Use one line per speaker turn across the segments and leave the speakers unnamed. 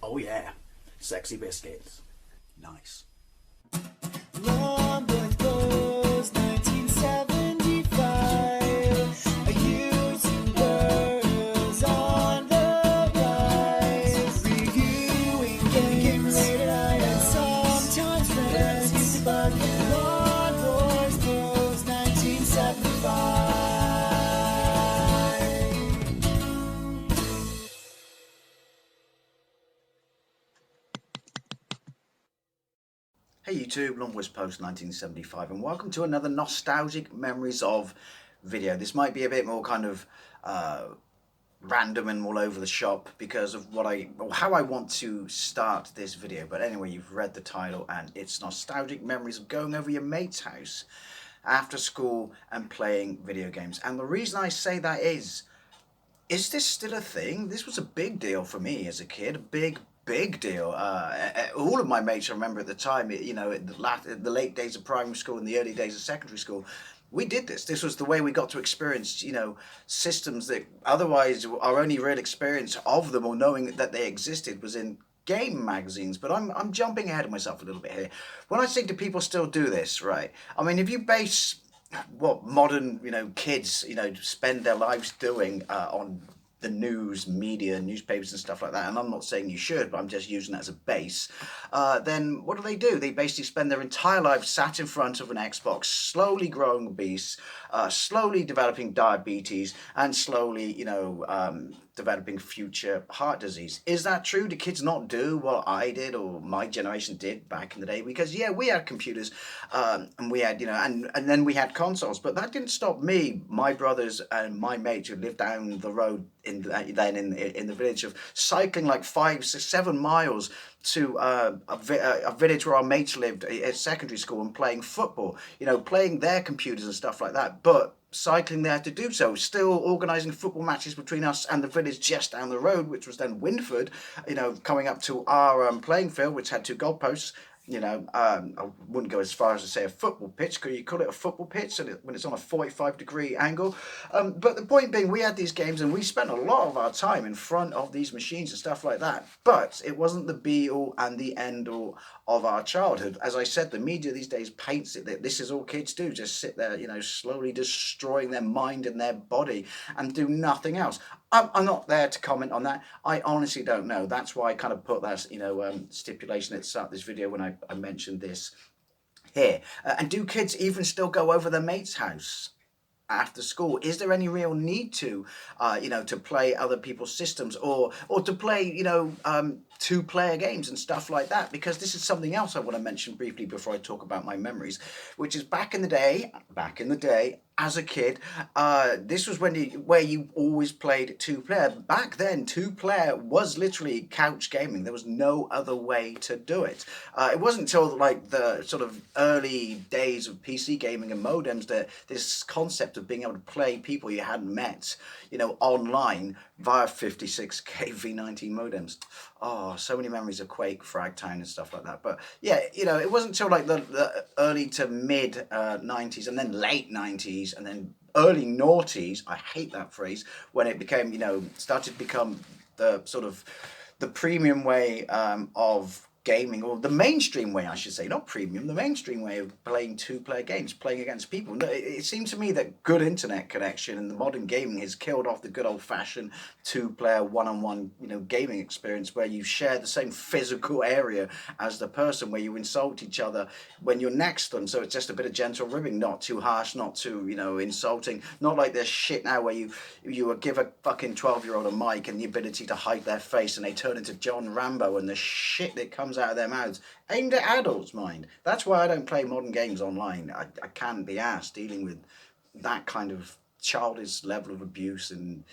Oh yeah, sexy biscuits. Nice.
Long boys blues, 1975. YouTubers on the rise. Reviewing games late at night and sometimes friends. But Long boys blues, 1975.
Hey YouTube, Longboys Post 1975, and welcome to another nostalgic memories of video. This might be a bit more kind of random and all over the shop because of how I want to start this video. But anyway, you've read the title, and it's nostalgic memories of going over your mate's house after school and playing video games. And the reason I say that is this still a thing? This was a big deal for me as a kid, a big deal. All of my mates, I remember at the time, in the late days of primary school and the early days of secondary school, we did this. This was the way we got to experience, systems that otherwise our only real experience of them or knowing that they existed was in game magazines. But I'm jumping ahead of myself a little bit here. When I think, do people still do this, right? I mean, if you base what modern kids spend their lives doing on the news, media, newspapers and stuff like that, and I'm not saying you should, but I'm just using that as a base, then what do? They basically spend their entire lives sat in front of an Xbox, slowly growing obese, slowly developing diabetes, and slowly, developing future heart disease. Is that true? Do kids not do what I did or my generation did back in the day? Because yeah, we had computers, and we had, and then we had consoles, but that didn't stop me, my brothers and my mates who lived down the road in the village, of cycling like 5, 6, 7 miles to a village where our mates lived at secondary school and playing football, playing their computers and stuff like that, but cycling there to do so, still organising football matches between us and the village just down the road, which was then Winford, coming up to our playing field, which had 2 goalposts. I wouldn't go as far as to say a football pitch, because you call it a football pitch when it's on a 45-degree angle. But the point being, we had these games and we spent a lot of our time in front of these machines and stuff like that. But it wasn't the be-all and the end-all of our childhood. As I said, the media these days paints it that this is all kids do, just sit there, slowly destroying their mind and their body and do nothing else. I'm not there to comment on that. I honestly don't know. That's why I kind of put that, stipulation at the start of this video when I mentioned this here. And do kids even still go over their mate's house after school? Is there any real need to, to play other people's systems or to play, 2-player games and stuff like that? Because this is something else I want to mention briefly before I talk about my memories, which is back in the day, as a kid, this was where you always played 2-player. Back then, 2-player was literally couch gaming. There was no other way to do it. It wasn't until like the sort of early days of PC gaming and modems that this concept of being able to play people you hadn't met, online via 56k V90 modems. Oh, so many memories of Quake, Fragtown and stuff like that. But yeah, it wasn't until like the early to mid 90s and then late 90s and then early noughties, I hate that phrase, when it became, started to become the sort of the premium way of gaming, or the mainstream way, I should say, not premium, the mainstream way of playing 2-player games, playing against people. It seems to me that good internet connection and the modern gaming has killed off the good old-fashioned 2-player one-on-one, gaming experience where you share the same physical area as the person, where you insult each other when you're next to them. So it's just a bit of gentle ribbing, not too harsh, not too, insulting, not like this shit now where you give a fucking 12-year-old a mic and the ability to hide their face and they turn into John Rambo, and the shit that comes out of their mouths, aimed at adults, mind. That's why I don't play modern games online. I can't be arsed dealing with that kind of childish level of abuse and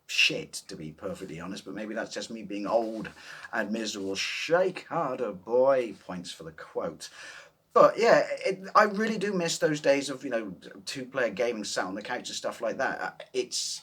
shit, to be perfectly honest. But maybe that's just me being old and miserable. Shake harder, boy. Points for the quote. But yeah, I really do miss those days of, 2-player gaming, sat on the couch and stuff like that. It's,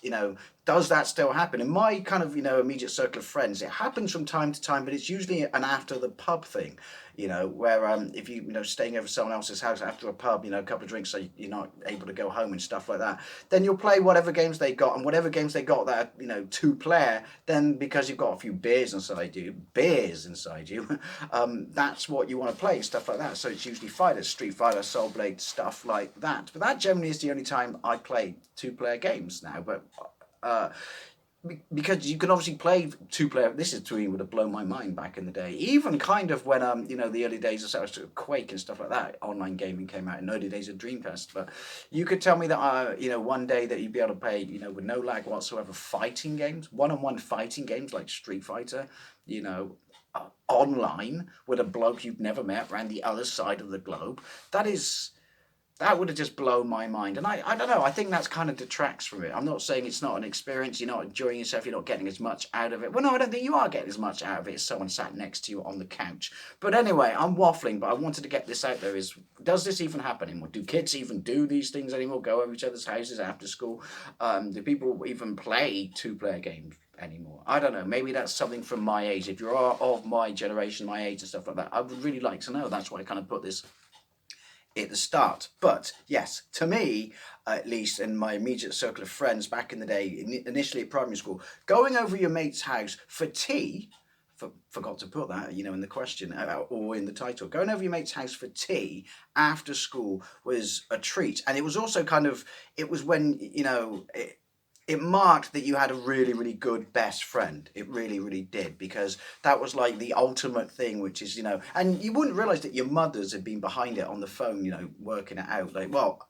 does that still happen? In my kind of, immediate circle of friends, it happens from time to time, but it's usually an after the pub thing, where if staying over someone else's house after a pub, a couple of drinks, so you're not able to go home and stuff like that, then you'll play whatever games they got, and whatever games they got that are, two-player, then because you've got a few beers inside you, that's what you want to play, stuff like that. So it's usually fighters, Street Fighter, Soul Blade, stuff like that. But that generally is the only time I play two-player games now. But because you can obviously play two-player, this is to me would have blown my mind back in the day. Even kind of when the early days of sort of Quake and stuff like that, online gaming came out in the early days of Dreamcast. But you could tell me that one day that you'd be able to play with no lag whatsoever fighting games, one-on-one fighting games like Street Fighter, online with a bloke you've never met around the other side of the globe. That would have just blown my mind. And I don't know, I think that's kind of detracts from it. I'm not saying it's not an experience, you're not enjoying yourself, you're not getting as much out of it. Well, no, I don't think you are getting as much out of it as someone sat next to you on the couch. But anyway, I'm waffling, but I wanted to get this out there does this even happen anymore? Do kids even do these things anymore? Go over each other's houses after school? Do people even play two-player games anymore? I don't know, maybe that's something from my age. If you're of my generation, my age and stuff like that, I would really like to know. That's why I kind of put this at the start. But yes, to me, at least in my immediate circle of friends back in the day, initially at primary school, going over your mate's house for tea, forgot to put that, in the question or in the title, going over your mate's house for tea after school was a treat. And it was also it was when, it marked that you had a really, really good best friend. It really, really did, because that was like the ultimate thing, which is, and you wouldn't realise that your mothers had been behind it on the phone, working it out. Like, well,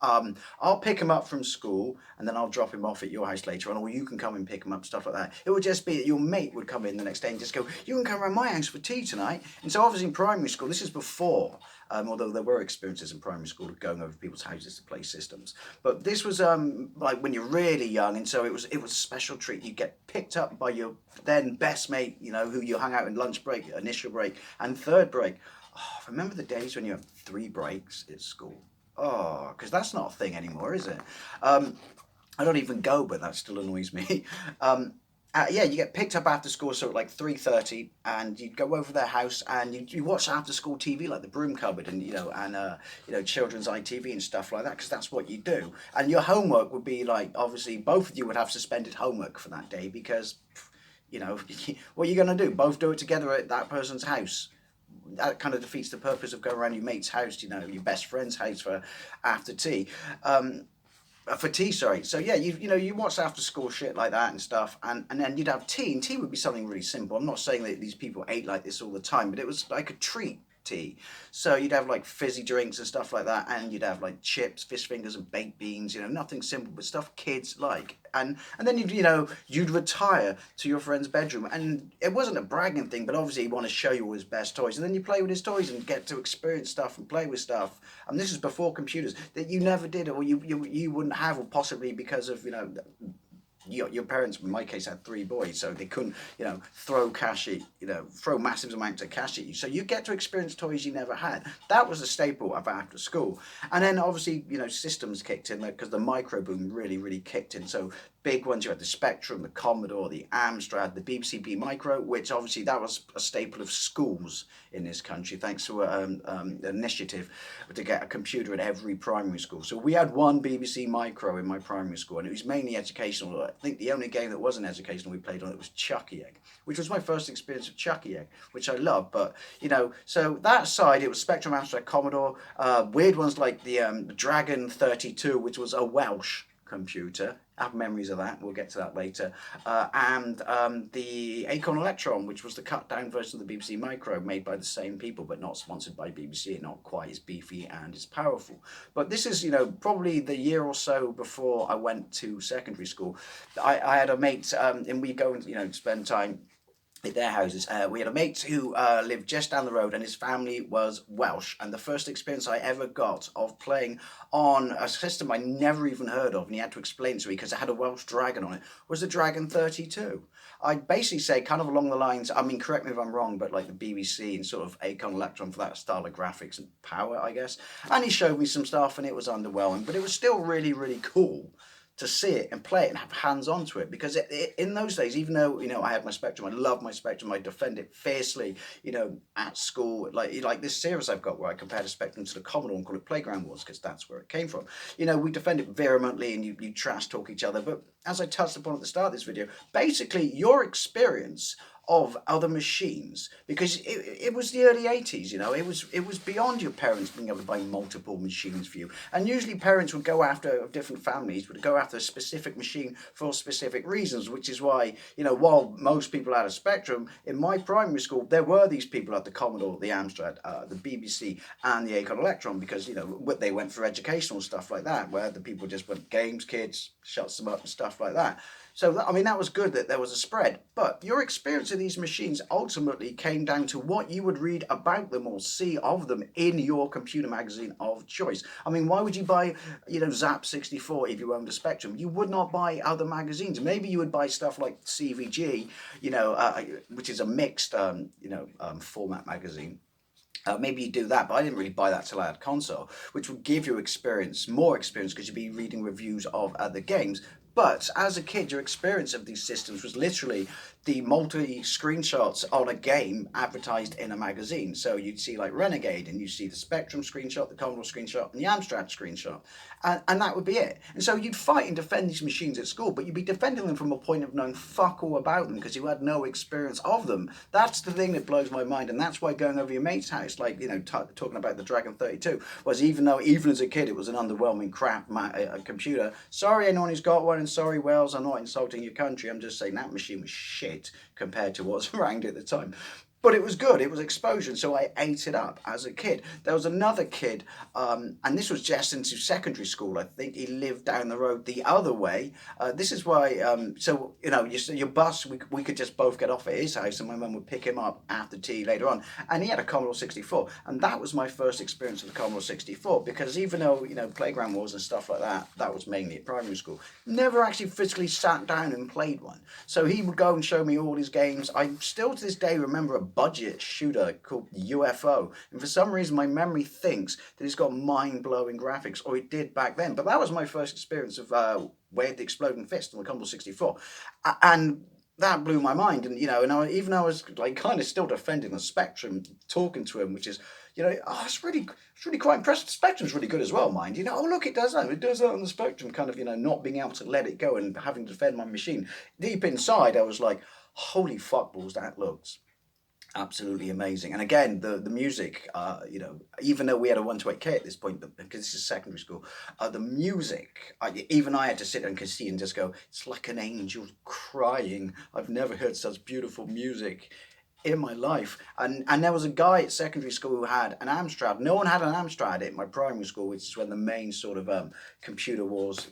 I'll pick him up from school and then I'll drop him off at your house later on, or you can come and pick him up, stuff like that. It would just be that your mate would come in the next day and just go, you can come around my house for tea tonight. And so obviously in primary school, this is before, although there were experiences in primary school of going over people's houses to play systems. But this was like when you're really young, and so it was a special treat. You get picked up by your then best mate, who you hung out in lunch break, initial break, and third break. Oh, remember the days when you had 3 breaks at school? Oh, because that's not a thing anymore, is it? I don't even go, but that still annoys me. You get picked up after school, so at like 3:30, and you'd go over their house and you watch after school TV, like the Broom Cupboard and children's ITV and stuff like that, because that's what you do. And your homework would be like, obviously both of you would have suspended homework for that day, because what are you going to do? Both do it together at that person's house. That kind of defeats the purpose of going around your mate's house, your best friend's house for after tea. For tea, sorry. So yeah, you watch after school shit like that and stuff, and then you'd have tea, and tea would be something really simple. I'm not saying that these people ate like this all the time, but it was like a treat tea. So you'd have like fizzy drinks and stuff like that, and you'd have like chips, fish fingers, and baked beans. Nothing simple, but stuff kids like. And then you'd retire to your friend's bedroom, and it wasn't a bragging thing, but obviously he wanted to show you all his best toys, and then you play with his toys and get to experience stuff and play with stuff. And this is before computers that you never did, or you wouldn't have, or possibly because of your parents, in my case, had 3 boys, so they couldn't, throw cash at, throw massive amounts of cash at you. So you get to experience toys you never had. That was a staple of after school. And then obviously, systems kicked in, because the micro boom really, really kicked in. So big ones, you had the Spectrum, the Commodore, the Amstrad, the BBC B Micro, which obviously that was a staple of schools in this country, thanks to an initiative to get a computer at every primary school. So we had one BBC Micro in my primary school, and it was mainly educational. I think the only game that wasn't educational we played on it was Chucky Egg, which was my first experience of Chucky Egg, which I love. But so that side, it was Spectrum, Amstrad, Commodore, weird ones like the Dragon 32, which was a Welsh computer. I have memories of that, we'll get to that later. And the Acorn Electron, which was the cut down version of the BBC Micro, made by the same people, but not sponsored by BBC, and not quite as beefy and as powerful. But this is, probably the year or so before I went to secondary school. I had a mate, and we go and, spend time at their houses. We had a mate who lived just down the road, and his family was Welsh, and the first experience I ever got of playing on a system I never even heard of, and he had to explain to me because it had a Welsh dragon on it, was the Dragon 32. I'd basically say kind of along the lines, I mean, correct me if I'm wrong, but like the BBC and sort of Acorn Electron for that style of graphics and power, I guess. And he showed me some stuff, and it was underwhelming, but it was still really, really cool to see it and play it and have hands onto it, because in those days, even though I had my Spectrum, I loved my Spectrum, I defend it fiercely, at school, like this series I've got where I compare the Spectrum to the Commodore and call it Playground Wars, because that's where it came from. We defend it vehemently and you trash talk each other. But as I touched upon at the start of this video, basically your experience of other machines, because it was the early 80s, it was beyond your parents being able to buy multiple machines for you. And usually parents would go after, different families would go after a specific machine for specific reasons, which is why, while most people had a Spectrum, in my primary school there were these people at the Commodore, the Amstrad, the BBC and the Acorn Electron, because they went for educational stuff like that, where the people just went games, kids, shuts them up and stuff like that. So, that was good that there was a spread. But your experience of these machines ultimately came down to what you would read about them or see of them in your computer magazine of choice. Why would you buy, Zap 64 if you owned a Spectrum? You would not buy other magazines. Maybe you would buy stuff like CVG, which is a mixed, format magazine. Maybe you do that, but I didn't really buy that till I had console, which would give you more experience, because you'd be reading reviews of other games. But as a kid, your experience of these systems was literally the multi-screenshots on a game advertised in a magazine. So you'd see like Renegade, and you see the Spectrum screenshot, the Commodore screenshot, and the Amstrad screenshot. And that would be it. And so you'd fight and defend these machines at school, but you'd be defending them from a point of knowing fuck all about them, because you had no experience of them. That's the thing that blows my mind, and that's why going over your mate's house, like, talking about the Dragon 32, was, even as a kid it was an underwhelming crap computer. Sorry anyone who's got one, and sorry Wales, I'm not insulting your country, I'm just saying that machine was shit compared to what's around at the time. But it was good, it was exposure, so I ate it up as a kid. There was another kid, and this was just into secondary school, I think. He lived down the road the other way. This is why, your bus, we could just both get off at his house, and my mum would pick him up after tea later on. And he had a Commodore 64, and that was my first experience with the Commodore 64, because even though, Playground Wars and stuff like that, that was mainly at primary school, never actually physically sat down and played one. So he would go and show me all his games. I still to this day remember a budget shooter called UFO, and for some reason my memory thinks that it's got mind-blowing graphics, or it did back then. But that was my first experience of Wade the Exploding Fist on the Commodore 64, and that blew my mind. And even though I was like kind of still defending the Spectrum, talking to him, which is, it's really quite impressive. The Spectrum's really good as well, mind. Oh look, it does that on the Spectrum, kind of, not being able to let it go and having to defend my machine. Deep inside I was like, holy fuckballs, that looks absolutely amazing. And again, the music, even though we had a 128K at this point, because this is secondary school, the music, even I had to sit and see and just go, it's like an angel crying. I've never heard such beautiful music in my life. And there was a guy at secondary school who had an Amstrad. No one had an Amstrad at my primary school, which is when the main sort of computer wars,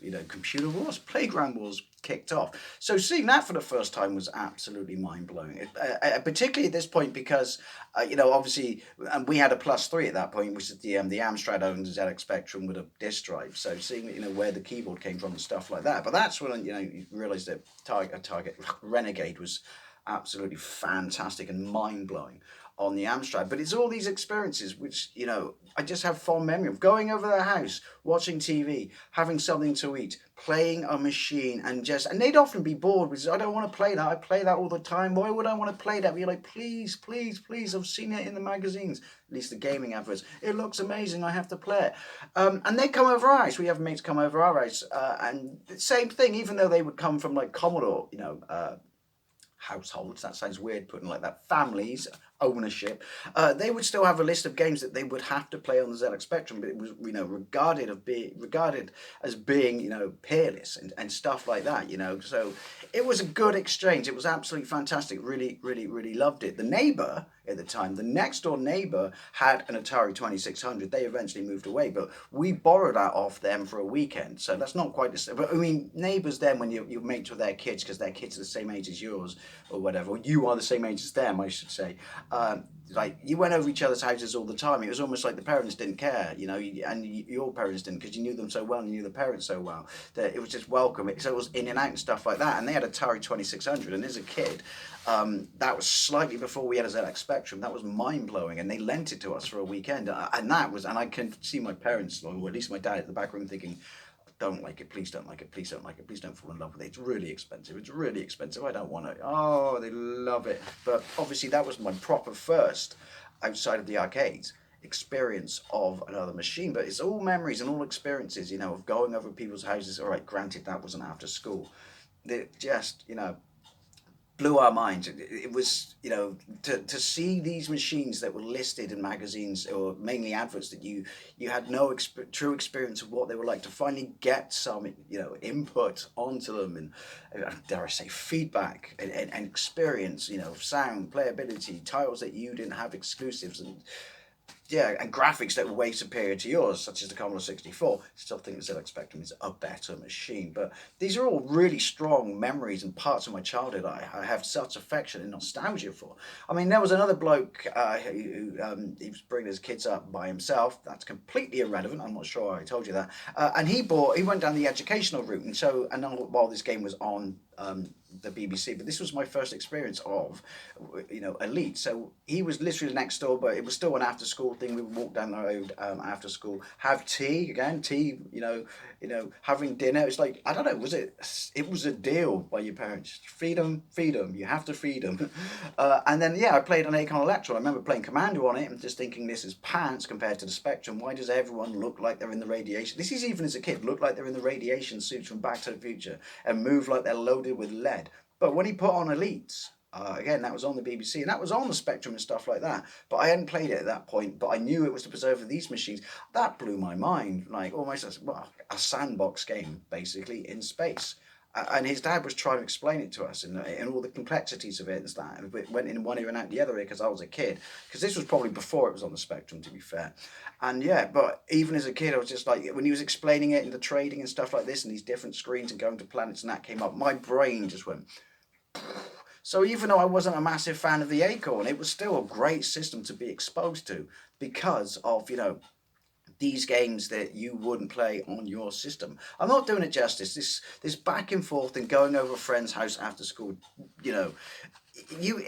Playground Wars kicked off. So seeing that for the first time was absolutely mind-blowing, particularly at this point, because obviously, and we had a +3 at that point, which is the Amstrad owned ZX Spectrum with a disk drive. So seeing where the keyboard came from and stuff like that. But that's when you realised that Target Renegade was absolutely fantastic and mind-blowing on the Amstrad. But it's all these experiences which, I just have fond memory of going over their house, watching TV, having something to eat, playing a machine, and they'd often be bored because I don't want to play that. I play that all the time. Why would I want to play that? But you're like, please, please, please, I've seen it in the magazines, at least the gaming adverts. It looks amazing, I have to play it. And they come over our house. We have mates come over our house, and the same thing, even though they would come from like Commodore, households, that sounds weird putting like that, families, ownership, they would still have a list of games that they would have to play on the ZX Spectrum, but it was regarded as being peerless and stuff like that. So it was a good exchange. It was absolutely fantastic. Really, really, really loved it. The neighbor at the time, the next door neighbor, had an Atari 2600. They eventually moved away, but we borrowed that off them for a weekend. So that's not quite the same. But neighbors then, when you mates with their kids, because their kids are the same age as yours or whatever, or you are the same age as them, I should say. Like you went over each other's houses all the time. It was almost like the parents didn't care, and your parents didn't, because you knew them so well and you knew the parents so well that it was just welcome. So it was in and out and stuff like that. And they had a Atari 2600, and as a kid, that was slightly before we had a ZX Spectrum. That was mind blowing, and they lent it to us for a weekend, and I can see my parents, or at least my dad, at the back room thinking, don't like it, please don't like it, please don't like it, please don't fall in love with it. It's really expensive. It's really expensive. I don't want it. Oh, they love it. But obviously that was my proper first outside of the arcades experience of another machine. But it's all memories and all experiences, of going over people's houses. All right, granted that wasn't after school. It just, blew our minds. It was, to see these machines that were listed in magazines or mainly adverts that you had no true experience of what they were like, to finally get some, input onto them, and dare I say feedback and experience, sound, playability, titles that you didn't have, exclusives, and graphics that were way superior to yours, such as the Commodore 64. Still think the ZX Spectrum is a better machine, but these are all really strong memories and parts of my childhood I have such affection and nostalgia for. I mean, there was another bloke who he was bringing his kids up by himself. That's completely irrelevant. I'm not sure I told you that. And he went down the educational route, and while this game was on the BBC, but this was my first experience of, Elite. So he was literally next door, but it was still an after school thing. We would walk down the road after school, have tea, having dinner. It's like, I don't know, it was a deal by your parents. Feed them, you have to feed them. And then I played an Acorn Electron. I remember playing Commando on it and just thinking, this is pants compared to the Spectrum. Why does everyone look like they're in the radiation? This is even as a kid, look like they're in the radiation suits from Back to the Future and move like they're loaded with lead. But when he put on Elite, again, that was on the BBC, and that was on the Spectrum and stuff like that. But I hadn't played it at that point, but I knew it was to preserve these machines. That blew my mind, like almost a sandbox game, basically, in space. And his dad was trying to explain it to us and all the complexities of it and that. And it went in one ear and out the other ear because I was a kid. Because this was probably before it was on the Spectrum, to be fair. And but even as a kid, I was just like, when he was explaining it and the trading and stuff like this and these different screens and going to planets and that came up, my brain just went. So even though I wasn't a massive fan of the Acorn, it was still a great system to be exposed to because of, these games that you wouldn't play on your system. I'm not doing it justice. This back and forth and going over a friend's house after school, you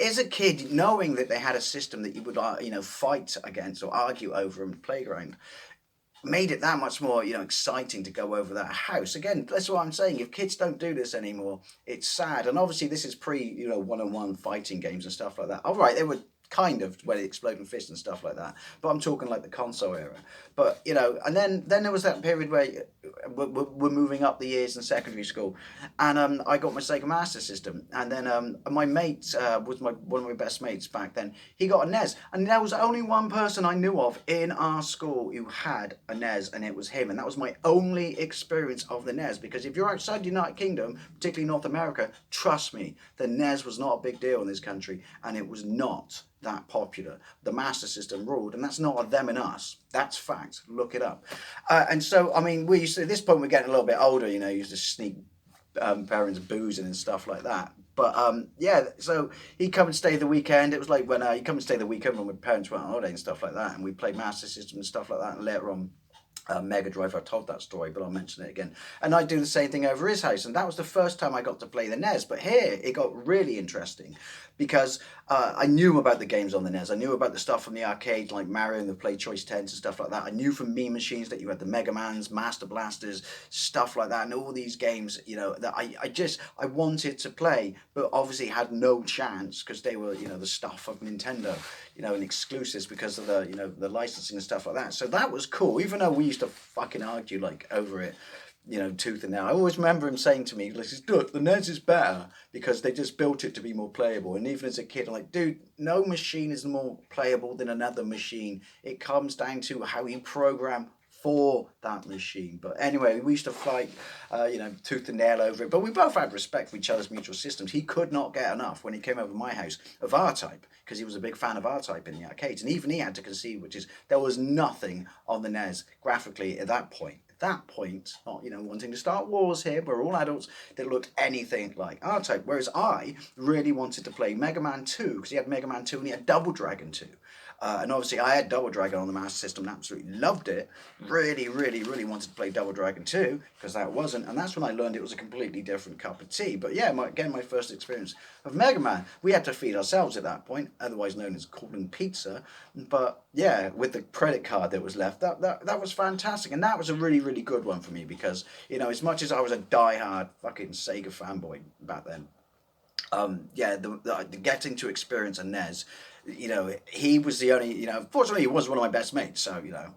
as a kid, knowing that they had a system that you would fight against or argue over in the playground, made it that much more exciting to go over that house. Again, that's what I'm saying. If kids don't do this anymore, it's sad. And obviously this is pre one-on-one fighting games and stuff like that. All right, they were kind of where the exploding fist and stuff like that, but I'm talking like the console era. But and then there was that period where we're moving up the years in secondary school, and I got my Sega Master System, and then my mate was one of my best mates back then. He got a NES, and there was only one person I knew of in our school who had a NES, and it was him. And that was my only experience of the NES, because if you're outside the United Kingdom, particularly North America, trust me, the NES was not a big deal in this country, and it was not that popular. The Master System ruled, and that's not a them and us. That's fact. Look it up. And so, I mean, we used to, at this point, we're getting a little bit older, used to sneak parents boozing and stuff like that. But so he'd come and stay the weekend. It was like when he'd come and stay the weekend when my parents went on holiday and stuff like that, and we played Master System and stuff like that. And later on, Mega Drive, I told that story, but I'll mention it again. And I'd do the same thing over his house, and that was the first time I got to play the NES. But here, it got really interesting, because I knew about the games on the NES. I knew about the stuff from the arcade, like Mario and the Play Choice 10s and stuff like that. I knew from Mean Machines that you had the Mega Mans, Master Blasters, stuff like that, and all these games, that I wanted to play, but obviously had no chance, because they were, the stuff of Nintendo, and exclusives because of the licensing and stuff like that. So that was cool, even though we used to fucking argue over it, tooth and nail. I always remember him saying to me, look, the NES is better because they just built it to be more playable. And even as a kid, I'm like, dude, no machine is more playable than another machine. It comes down to how you program for that machine. But anyway, we used to fight, tooth and nail over it. But we both had respect for each other's mutual systems. He could not get enough when he came over to my house of R-Type, because he was a big fan of R-Type in the arcades. And even he had to concede, which is there was nothing on the NES graphically at that point. Not wanting to start wars here, we're all adults, that looked anything like R-Type. Whereas I really wanted to play Mega Man 2, because he had Mega Man 2 and he had Double Dragon 2. And obviously I had Double Dragon on the Master System and absolutely loved it. Really, really, really wanted to play Double Dragon 2 because that wasn't, and that's when I learned it was a completely different cup of tea. But yeah, again, my first experience of Mega Man. We had to feed ourselves at that point, otherwise known as calling pizza. But yeah, with the credit card that was left, that was fantastic, and that was a really, really good one for me because, you know, as much as I was a die-hard fucking Sega fanboy back then, yeah, the getting to experience a NES, you know, he was the only, you know, fortunately he was one of my best mates, so, you know,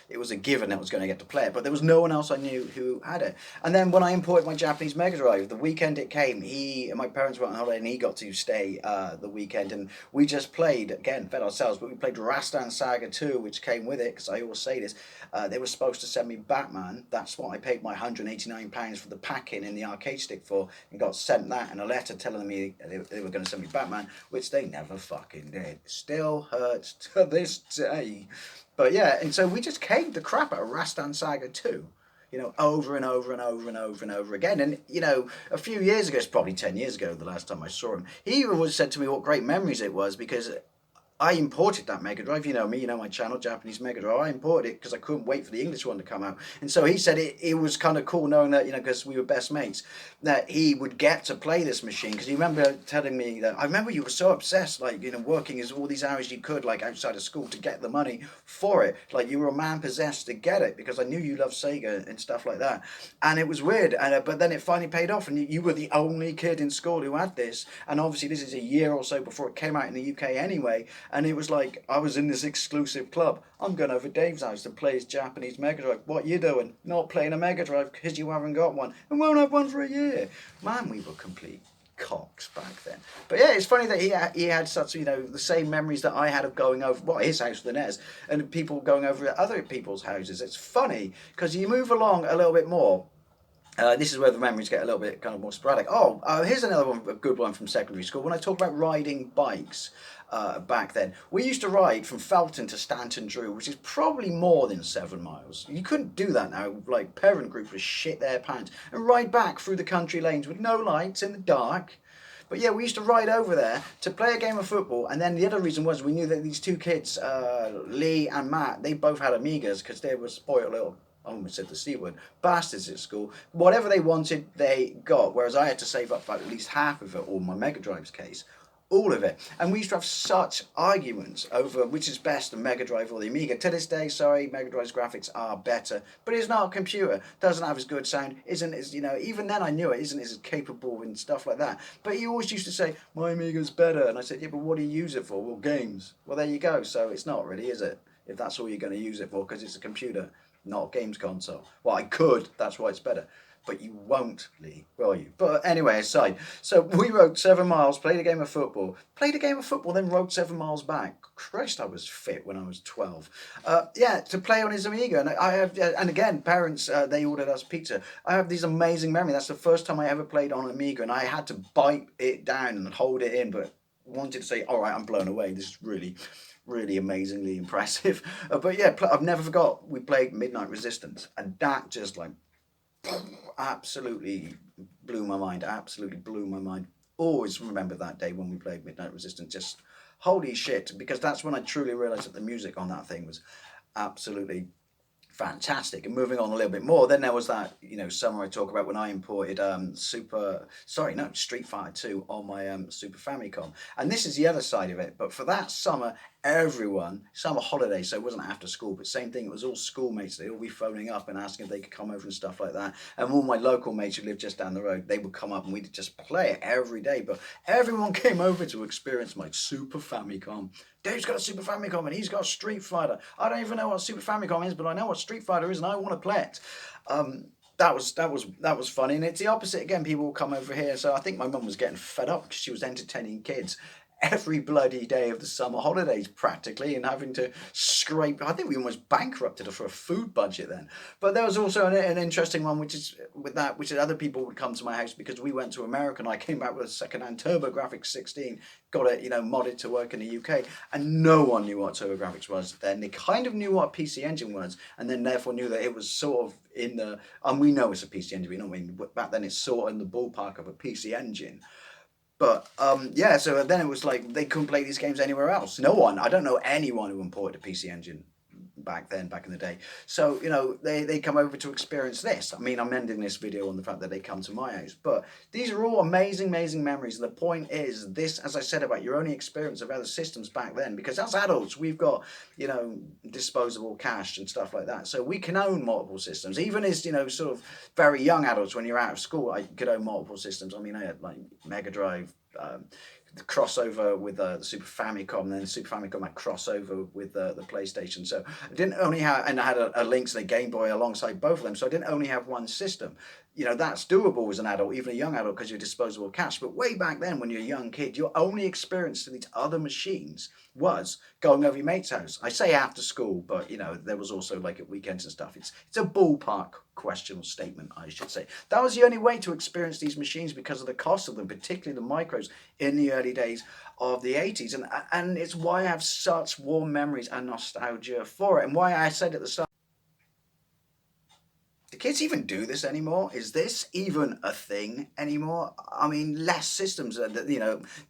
it was a given that I was going to get to play it, but there was no one else I knew who had it. And then when I imported my Japanese Mega Drive, the weekend it came, my parents went on holiday and he got to stay the weekend, and we just played, again, fed ourselves, but we played Rastan Saga 2, which came with it, because I always say this, they were supposed to send me Batman. That's what I paid my £189 for the pack-in the arcade stick for, and got sent that and a letter telling me they were going to send me Batman, which they never fucking did. Still hurts to this day. But yeah, and so we just caved the crap out of Rastan Saga 2. You know, over and over and over and over and over again. And, you know, a few years ago, it's probably 10 years ago the last time I saw him, he even was said to me what great memories it was, because I imported that Mega Drive. You know me, you know my channel, Japanese Mega Drive. I imported it because I couldn't wait for the English one to come out. And so he said it was kind of cool knowing that, you know, because we were best mates, that he would get to play this machine. Because he remember telling me that, I remember you were so obsessed, like, you know, working as all these hours you could, like, outside of school to get the money for it. Like, you were a man possessed to get it because I knew you loved Sega and stuff like that. And it was weird. But then it finally paid off, and you were the only kid in school who had this. And obviously this is a year or so before it came out in the UK anyway. And it was like, I was in this exclusive club. I'm going over Dave's house to play his Japanese Mega Drive. What you doing? Not playing a Mega Drive because you haven't got one and won't have one for a year. Man, we were complete cocks back then. But yeah, it's funny that he had such, you know, the same memories that I had of going over, his house, the NES, and people going over at other people's houses. It's funny because you move along a little bit more. This is where the memories get a little bit kind of more sporadic. Here's another one, a good one from secondary school. When I talk about riding bikes back then, we used to ride from Felton to Stanton Drew, which is probably more than 7 miles. You couldn't do that now. Like, parent groups would shit their pants and ride back through the country lanes with no lights in the dark. But yeah, we used to ride over there to play a game of football, and then the other reason was we knew that these two kids, Lee and Matt, they both had Amigas because they were spoiled little, I almost said the C word, bastards at school. Whatever they wanted, they got, whereas I had to save up for at least half of it, or my Mega Drive's case, all of it. And we used to have such arguments over which is best, the Mega Drive or the Amiga. To this day, sorry, Mega Drive's graphics are better, but it's not a computer, doesn't have as good sound, isn't as, you know, even then I knew it, isn't as capable and stuff like that. But he always used to say, my Amiga's better, and I said, yeah, but what do you use it for? Well, games. Well, there you go. So it's not really, is it? If that's all you're going to use it for, because it's a computer, not a games console. Well, I could, that's why it's better. But you won't, Lee, will you? But anyway, aside. So we rode 7 miles, played a game of football, then rode 7 miles back. Christ, I was fit when I was 12. Yeah, to play on his Amiga. And I have, and again, parents, they ordered us pizza. I have these amazing memories. That's the first time I ever played on Amiga, and I had to bite it down and hold it in, but wanted to say, all right, I'm blown away. This is really amazingly impressive. But yeah, I've never forgot we played Midnight Resistance, and that just like absolutely blew my mind. Always remember that day when we played Midnight Resistance. Just holy shit, because that's when I truly realized that the music on that thing was absolutely fantastic. And moving on a little bit more, then there was that, you know, summer I talk about when I imported Street Fighter 2 on my Super Famicom. And this is the other side of it, but for that summer, summer holiday, so it wasn't after school, but same thing, it was all schoolmates. They'd all be phoning up and asking if they could come over and stuff like that. And all my local mates who lived just down the road, they would come up and we'd just play it every day. But everyone came over to experience my Super Famicom. Dave's got a Super Famicom and he's got a Street Fighter. I don't even know what Super Famicom is, but I know what Street Fighter is and I want to play it. That was funny, and it's the opposite again. People will come over here, so I think my mum was getting fed up because she was entertaining kids every bloody day of the summer holidays practically, and having to scrape. I think we almost bankrupted her for a food budget then. But there was also an interesting one, which is other people would come to my house because we went to America, and I came back with a second-hand TurboGrafx 16, got it, you know, modded to work in the UK, and no one knew what TurboGrafx was then. They kind of knew what a PC Engine was, and then therefore knew that it was sort of in the, and we know it's a PC Engine, we know, I mean, back then it's sort of in the ballpark of a PC Engine. But yeah, so then it was like they couldn't play these games anywhere else. No one. I don't know anyone who imported a PC Engine back in the day. So they come over to experience this. I mean, I'm ending this video on the fact that they come to my house, but these are all amazing memories. The point is this, as I said, about your only experience of other systems back then, because as adults we've got disposable cash and stuff like that, so we can own multiple systems. Even as sort of very young adults, when you're out of school, I could own multiple systems. I mean, I had like Mega Drive, the crossover with the Super Famicom, and then Super Famicom had crossover with the PlayStation. So I didn't only have, and I had a Lynx and a Game Boy alongside both of them. So I didn't only have one system. That's doable as an adult, even a young adult, because you're disposable cash. But way back then, when you're a young kid, your only experience to these other machines was going over your mate's house. I say after school, but there was also like at weekends and stuff. It's a ballpark question or statement, I should say. That was the only way to experience these machines because of the cost of them, particularly the micros in the early days of the 80s. And it's why I have such warm memories and nostalgia for it, and why I said at the start, do kids even do this anymore? Is this even a thing anymore? I mean, less systems,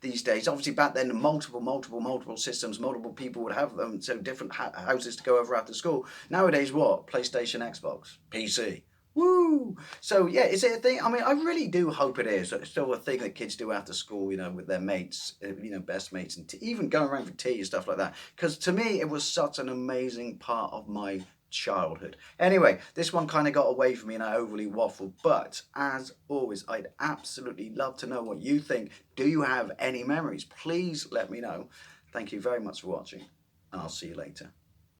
these days. Obviously, back then, multiple systems, multiple people would have them, so different houses to go over after school. Nowadays, what? PlayStation, Xbox, PC. Woo! So yeah, is it a thing? I mean, I really do hope it is. It's still a thing that kids do after school, with their mates, best mates, and even going around for tea and stuff like that. Because to me, it was such an amazing part of my childhood. Anyway, this one kind of got away from me and I overly waffled, but as always, I'd absolutely love to know what you think. Do you have any memories? Please let me know. Thank you very much for watching, and I'll see you later.